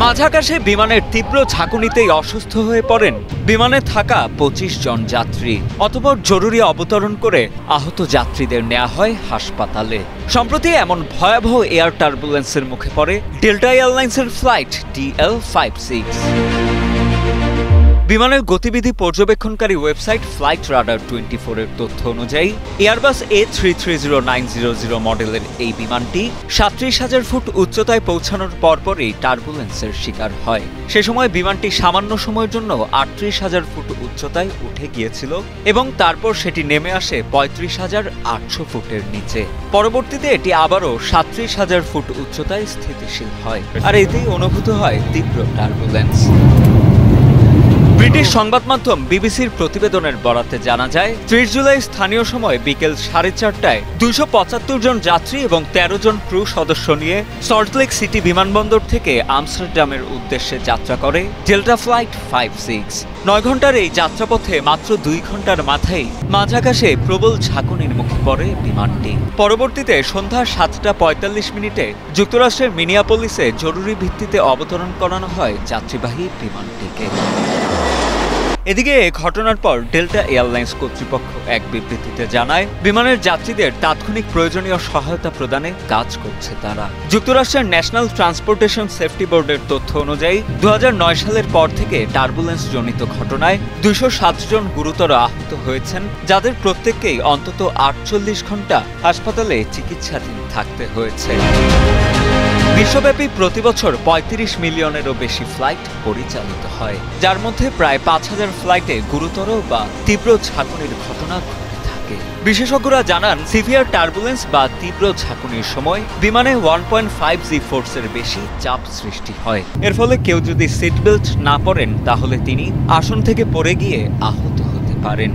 মাঝ আকাশে বিমানের তীব্র ঝাঁকুনিতেই অসুস্থ হয়ে পড়েন বিমানে থাকা ২৫ জন যাত্রী। অতঃপর জরুরি অবতরণ করে আহত যাত্রীদের নেওয়া হয় হাসপাতালে। সম্প্রতি এমন ভয়াবহ এয়ার টার্বুলেন্সের মুখে পড়ে ডেল্টা এয়ারলাইন্সের ফ্লাইট DL56। বিমানের গতিবিধি পর্যবেক্ষণকারী ওয়েবসাইট ফ্লাইট রাডার 24 এর তথ্য অনুযায়ী এয়ারবাস A330-900 মডেলের এই বিমানটি ৩৭,০০০ ফুট উচ্চতায় পৌঁছানোর পরপরই টার্বুলেন্সের শিকার হয়। সে সময় বিমানটি সামান্য সময়ের জন্য ৩৮,০০০ ফুট উচ্চতায় উঠে গিয়েছিল এবং তারপর সেটি নেমে আসে ৩৫,৮০০ ফুটের নিচে। পরবর্তীতে এটি আবারও ৩৭,০০০ ফুট উচ্চতায় স্থিতিশীল হয়, আর এতেই অনুভূত হয় তীব্র টার্বুলেন্স। ব্রিটিশ সংবাদ মাধ্যম বিবিসির প্রতিবেদনের বরাতে জানা যায়, ৩০ জুলাই স্থানীয় সময় বিকেল ৪:৩০টায় ২৭৫ জন যাত্রী এবং ১৩ জন ক্রু সদস্য নিয়ে সল্টলেক সিটি বিমানবন্দর থেকে আমস্টারডামের উদ্দেশ্যে যাত্রা করে ডেল্টা ফ্লাইট 56। ৯ ঘন্টার এই যাত্রাপথে মাত্র ২ ঘন্টার মাথায় মাঝ আকাশে প্রবল ঝাঁকুনির মুখে পড়ে বিমানটি। পরবর্তীতে সন্ধ্যা ৭:৪৫ যুক্তরাষ্ট্রের মিনিয়াপোলিসে জরুরি ভিত্তিতে অবতরণ করানো হয় যাত্রীবাহী বিমানটিকে। এদিকে ঘটনার পর ডেল্টা এয়ারলাইন্স কর্তৃপক্ষ এক বিবৃতিতে জানায়, বিমানের যাত্রীদের তাৎক্ষণিক প্রয়োজনীয় সহায়তা প্রদানে কাজ করছে তারা। যুক্তরাষ্ট্রের ন্যাশনাল ট্রান্সপোর্টেশন সেফটি বোর্ডের তথ্য অনুযায়ী ২০০৯ সালের পর থেকে টার্বুলেন্স জনিত ঘটনায় ২০৭ জন গুরুতর আহত হয়েছেন, যাদের প্রত্যেককেই অন্তত ৪৮ ঘন্টা হাসপাতালে চিকিৎসাধীন থাকতে হয়েছে। বিশ্বব্যাপী প্রতিবছর ৩৫ মিলিয়নেরও বেশি ফ্লাইট পরিচালিত হয়, যার মধ্যে প্রায় ৫,০০০ ফ্লাইটে গুরুতর বা তীব্র ঝাঁকুনির ঘটনা ঘটে থাকে। বিশেষজ্ঞরা জানান, সিভিয়ার টার্বুলেন্স বা তীব্র ঝাঁকুনির সময় বিমানে 1.5G ফোর্সের বেশি চাপ সৃষ্টি হয়। এর ফলে কেউ যদি সিট বেল্ট না পরেন, তাহলে তিনি আসন থেকে পড়ে গিয়ে আহত হতে পারেন।